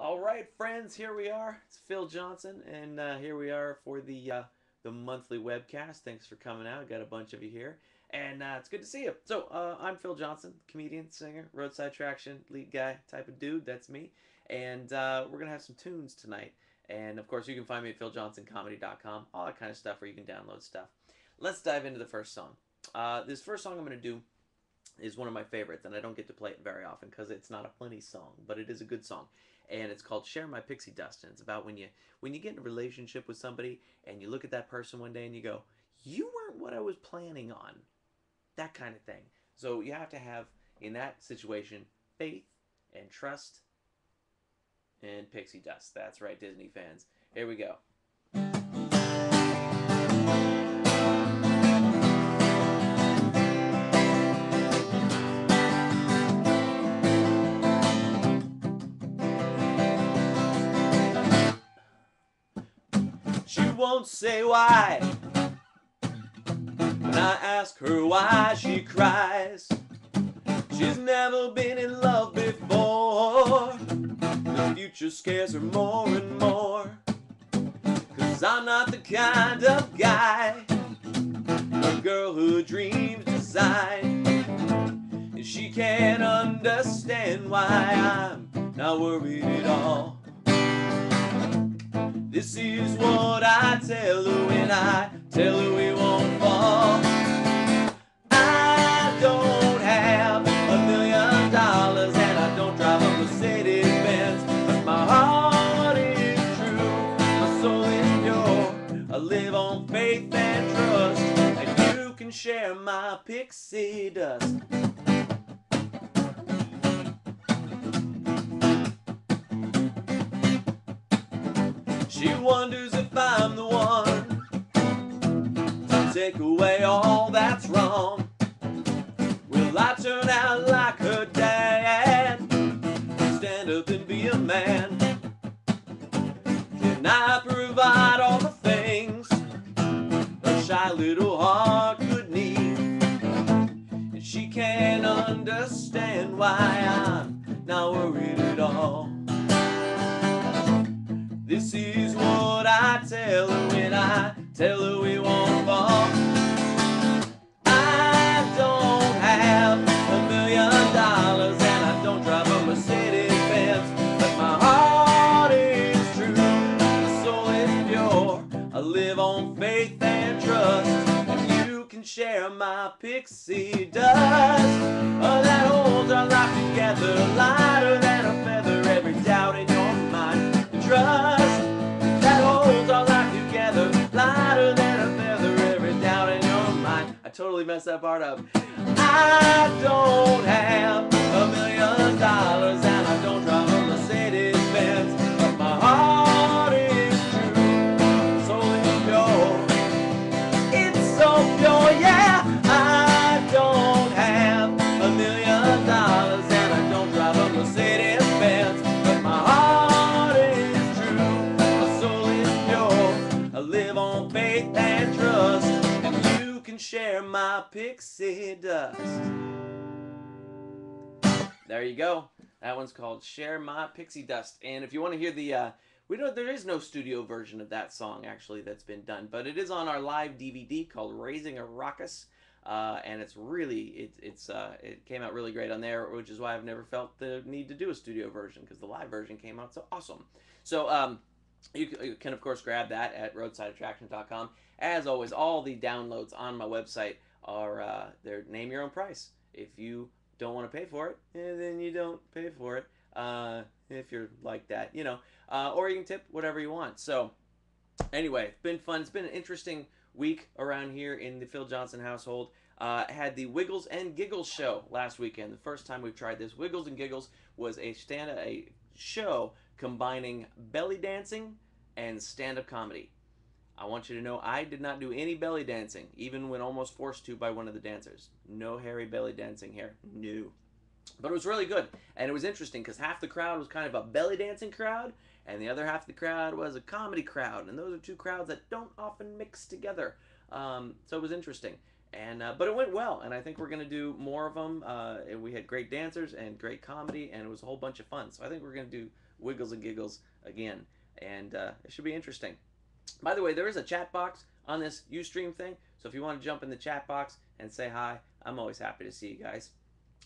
All right, friends, here we are. It's Phil Johnson, and here we are for the monthly webcast. Thanks for coming out. Got a bunch of you here, and it's good to see you. So I'm Phil Johnson, comedian, singer, roadside attraction, lead guy type of dude. That's me, and we're gonna have some tunes tonight. And of course, you can find me at philjohnsоncomedy.com. All that kind of stuff where you can download stuff. Let's dive into the first song. This first song I'm gonna do is one of my favorites, and I don't get to play it very often because it's not a funny song, but it is a good song. And it's called "Share My Pixie Dust," and it's about when you get in a relationship with somebody and you look at that person one day and you go, "You weren't what I was planning on," that kind of thing. So you have to have in that situation faith and trust and pixie dust. That's right, Disney fans. Here we go. She won't say why. When I ask her why, she cries. She's never been in love before. The future scares her more and more. 'Cause I'm not the kind of guy a girl who dreams design. And she can't understand why I'm not worried at all. This is what I tell her when I tell her we won't fall. I don't have $1,000,000 and I don't drive a Mercedes Benz, but my heart is true, my soul is pure. I live on faith and trust, and you can share my pixie dust. She wonders if I'm the one to take away all that's wrong. Will I turn out like her dad, stand up and be a man? Can I provide all the things a shy little heart could need? And she can't understand why I'm not worried at all. This is what I tell her when I tell her we won't fall. I don't have $1,000,000 and I don't drive a Mercedes Benz, but my heart is true, my soul is pure. I live on faith and trust, and you can share my pixie dust. Oh, that holds our life together, lighter than a feather, every doubt in your mind. Trust that holds our life together, lighter than a feather, every doubt in your mind. I totally messed that part up. I don't have $1,000,000 and I don't drive a Mercedes Benz, but my heart is true, my soul is pure. It's so pure, yeah. I don't have $1,000,000 and I don't drive a Mercedes Benz, but my heart is live on faith and trust, and you can share my pixie dust. There you go. That one's called "Share My Pixie Dust." And if you want to hear there is no studio version of that song actually that's been done, but it is on our live DVD called "Raising A Rockus." And it's really, it came out really great on there, which is why I've never felt the need to do a studio version, because the live version came out so awesome. So, you can, of course, grab that at roadsideattraction.com. As always, all the downloads on my website are they're name your own price. If you don't want to pay for it, then you don't pay for it. If you're like that, or you can tip whatever you want. So, anyway, it's been fun. It's been an interesting week around here in the Phil Johnson household. I had the Wiggles and Giggles show last weekend. The first time we've tried this. Wiggles and Giggles was a show combining belly dancing and stand-up comedy. I want you to know I did not do any belly dancing, even when almost forced to by one of the dancers. No hairy belly dancing here. No. But it was really good. And it was interesting because half the crowd was kind of a belly dancing crowd, and the other half of the crowd was a comedy crowd. And those are two crowds that don't often mix together. So it was interesting. But it went well, and I think we're gonna do more of them. And we had great dancers and great comedy, and it was a whole bunch of fun. So I think we're gonna do Wiggles and Giggles again, and it should be interesting. By the way, there is a chat box on this Ustream thing, so if you want to jump in the chat box and say hi, I'm always happy to see you guys.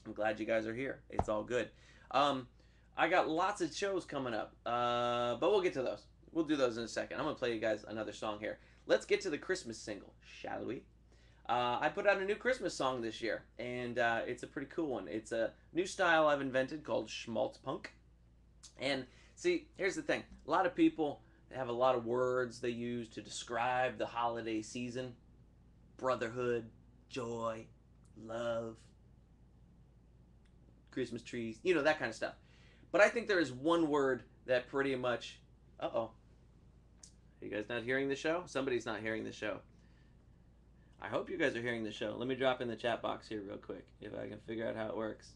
I'm glad you guys are here. It's all good. I got lots of shows coming up, but we'll get to those. We'll do those in a second. I'm going to play you guys another song here. Let's get to the Christmas single, shall we? I put out a new Christmas song this year, and it's a pretty cool one. It's a new style I've invented called schmaltz punk. And see, here's the thing. A lot of people have a lot of words they use to describe the holiday season. Brotherhood, joy, love, Christmas trees, you know, that kind of stuff. But I think there is one word that pretty much... Uh-oh. Are you guys not hearing the show? Somebody's not hearing the show. I hope you guys are hearing the show. Let me drop in the chat box here real quick, if I can figure out how it works.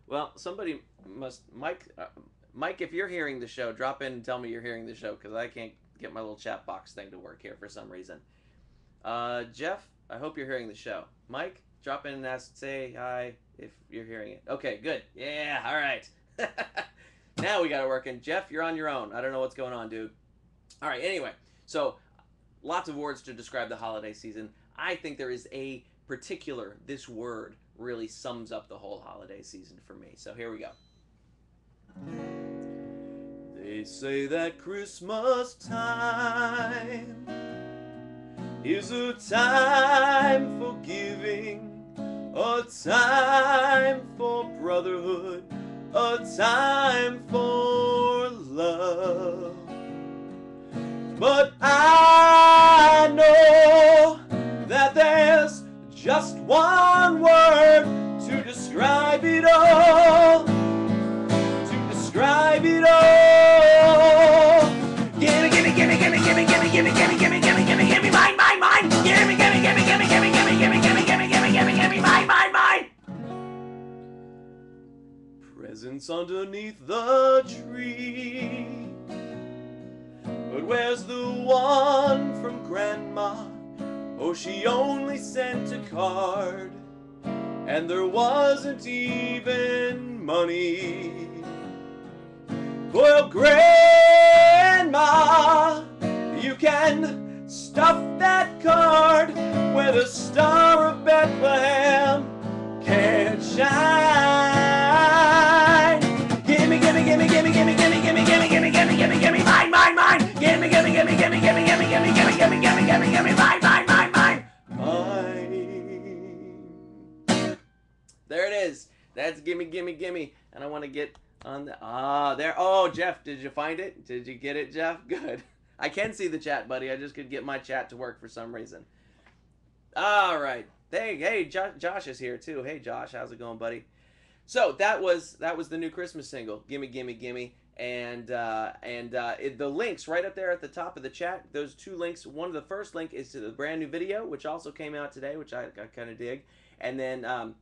Well, somebody must... Mike, if you're hearing the show, drop in and tell me you're hearing the show, because I can't get my little chat box thing to work here for some reason. Jeff, I hope you're hearing the show. Mike, drop in and say hi if you're hearing it. Okay, good. Yeah, all right. Now we got it working. Jeff, you're on your own. I don't know what's going on, dude. All right, anyway. So, lots of words to describe the holiday season. I think there is a particular, this word really sums up the whole holiday season for me. So here we go. They say that Christmas time is a time for giving, a time for brotherhood, a time for love. But I know that there's just one word to describe it all. To describe it all. Gimme, gimme, gimme, gimme, gimme, gimme, gimme, gimme, gimme, gimme, gimme, gimme, mine, mine, mine. Gimme, gimme, gimme, gimme, gimme, gimme, gimme, gimme, gimme, gimme, gimme, gimme, mine, mine, mine. Presents underneath the tree. But where's the one from Grandma? Oh, she only sent a card, and there wasn't even money. Well, Grandma, you can stuff that card where the Star of Bethlehem can't shine. Gimme, gimme, gimme, gimme, gimme, gimme, gimme, gimme, gimme, gimme, gimme, gimme, mine, mine, mine. Gimme, gimme, gimme, gimme, gimme, gimme, gimme, gimme, gimme, gimme, gimme, gimme, mine, mine, mine, mine, mine. There it is. That's gimme, gimme, gimme. And I want to get on the... there. Oh, Jeff, did you find it? Did you get it, Jeff? Good. I can see the chat, buddy. I just could get my chat to work for some reason. All right. Hey, Josh is here too. Hey, Josh, how's it going, buddy? So that was the new Christmas single, Gimme, Gimme, Gimme, and the links right up there at the top of the chat. Those two links. The first link is to the brand new video, which also came out today, which I kind of dig, and then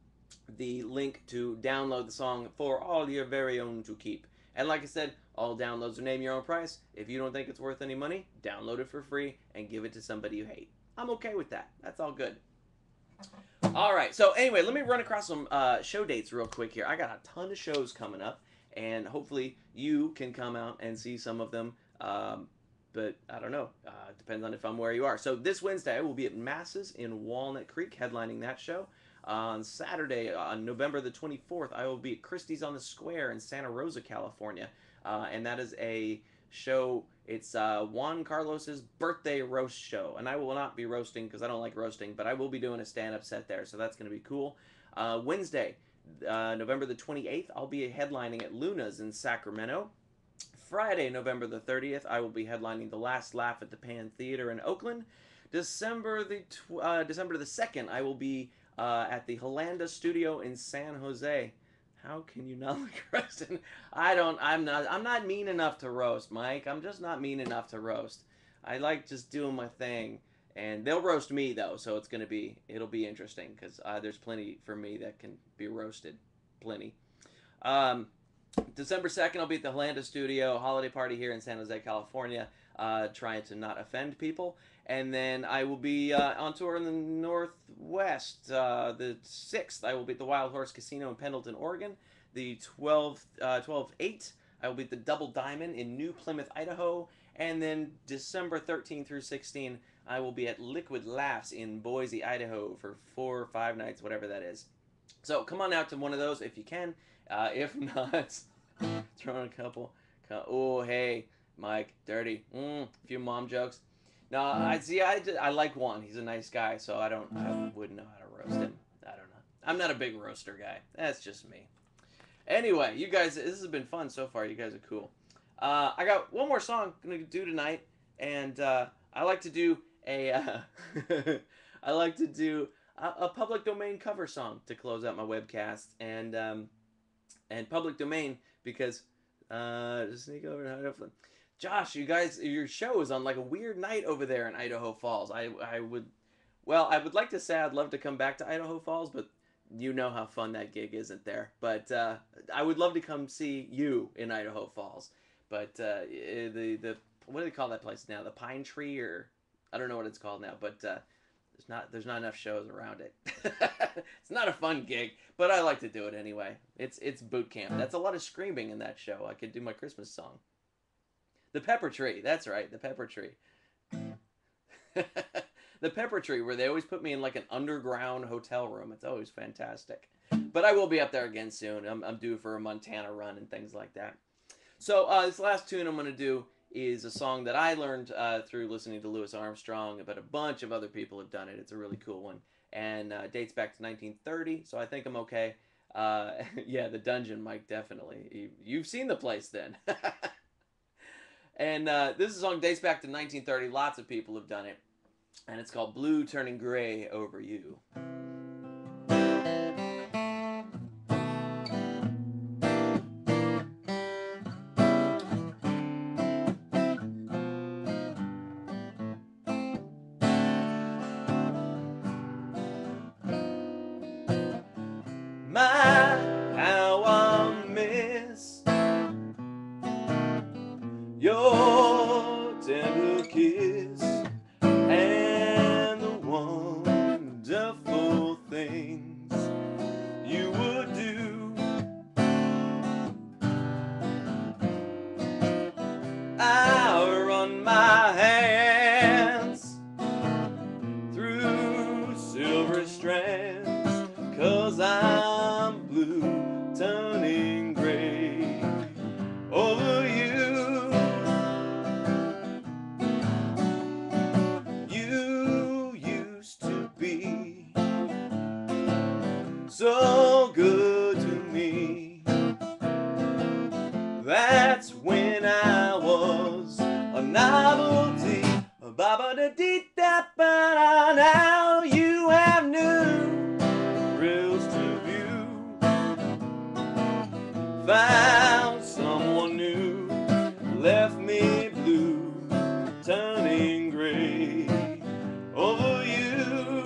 the link to download the song for all your very own to keep. And like I said, all downloads are name your own price. If you don't think it's worth any money, download it for free and give it to somebody you hate. I'm okay with that. That's all good. All right, so anyway, let me run across some show dates real quick here. I got a ton of shows coming up, and hopefully you can come out and see some of them, but I don't know. Depends on if I'm where you are. So this Wednesday, I will be at Masses in Walnut Creek, headlining that show. On Saturday, on November the 24th, I will be at Christie's on the Square in Santa Rosa, California, and that is a show. It's Juan Carlos's birthday roast show, and I will not be roasting because I don't like roasting, but I will be doing a stand-up set there, so that's going to be cool. Wednesday, November the 28th, I'll be headlining at Luna's in Sacramento. Friday, November the 30th, I will be headlining The Last Laugh at the Pan Theater in Oakland. December the 2nd, I will be at the Hollanda Studio in San Jose. How can you not like roasting? I'm not mean enough to roast, Mike. I'm just not mean enough to roast. I like just doing my thing. And they'll roast me, though, so it'll be interesting, because there's plenty for me that can be roasted. Plenty. December 2nd, I'll be at the Hollanda Studio, holiday party here in San Jose, California. trying to not offend people. And then I will be on tour in the Northwest. The 6th, I will be at the Wild Horse Casino in Pendleton, Oregon. The 12/8, I will be at the Double Diamond in New Plymouth, Idaho. And then December 13 through 16, I will be at Liquid Laughs in Boise, Idaho for 4 or 5 nights, whatever that is. So come on out to one of those if you can. If not, throw in a couple. Oh, hey, Mike, dirty. A few mom jokes. No, I like Juan. He's a nice guy, so I wouldn't know how to roast him. I don't know. I'm not a big roaster guy. That's just me. Anyway, you guys, this has been fun so far. You guys are cool. I got one more song I'm gonna do tonight, and I like to do a a public domain cover song to close out my webcast, and public domain because just sneak over to Idaho. Josh, you guys, your show is on like a weird night over there in Idaho Falls. I would like to say I'd love to come back to Idaho Falls, but you know how fun that gig isn't there. But I would love to come see you in Idaho Falls. But the what do they call that place now? The Pine Tree, or I don't know what it's called now. But there's not enough shows around it. It's not a fun gig, but I like to do it anyway. It's boot camp. That's a lot of screaming in that show. I could do my Christmas song. The Pepper Tree. That's right, the Pepper Tree. The Pepper Tree, where they always put me in like an underground hotel room. It's always fantastic. But I will be up there again soon. I'm due for a Montana run and things like that. So this last tune I'm going to do is a song that I learned through listening to Louis Armstrong, but a bunch of other people have done it. It's a really cool one. And dates back to 1930, so I think I'm okay. Yeah, the dungeon, Mike, definitely. You've seen the place then. And this song dates back to 1930. Lots of people have done it. And it's called Blue Turning Gray Over You. My, how I miss your tender kiss and the wonderful things you would do. I run my hands through silver strands, 'cause I'm blue turning gray over you. You used to be so good to me. That's when I was a novelty. Ba-ba-da-dee-da-ba-da. Now you have new thrills to view. Found someone new, left me blue, turning gray over you.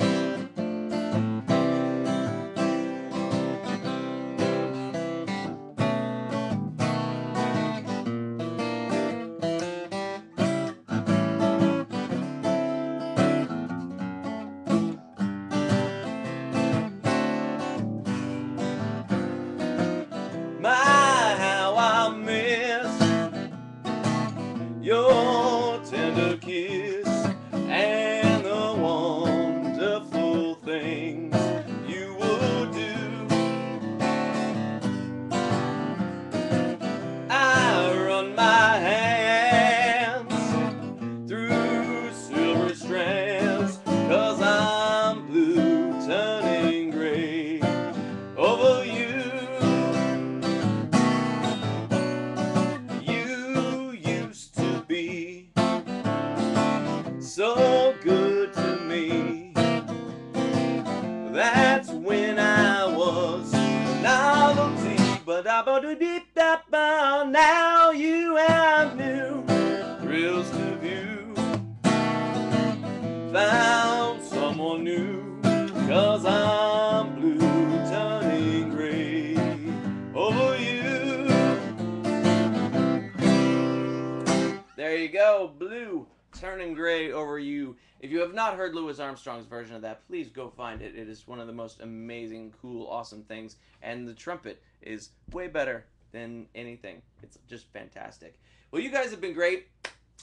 turning gray over you. If you have not heard Louis Armstrong's version of that, please go find it. It is one of the most amazing, cool, awesome things. And the trumpet is way better than anything. It's just fantastic. Well, you guys have been great.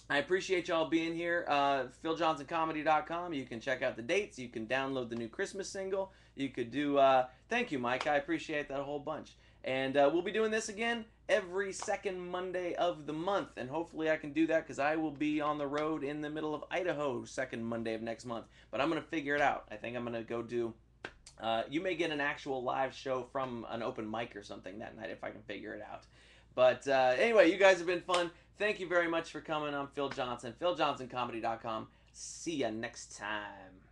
I appreciate y'all being here. PhilJohnsonComedy.com. You can check out the dates. You can download the new Christmas single. You could do, thank you, Mike. I appreciate that a whole bunch. And we'll be doing this again every second Monday of the month. And hopefully I can do that because I will be on the road in the middle of Idaho second Monday of next month. But I'm going to figure it out. I think I'm going to go do... you may get an actual live show from an open mic or something that night if I can figure it out. But anyway, you guys have been fun. Thank you very much for coming. I'm Phil Johnson, PhilJohnsonComedy.com. See ya next time.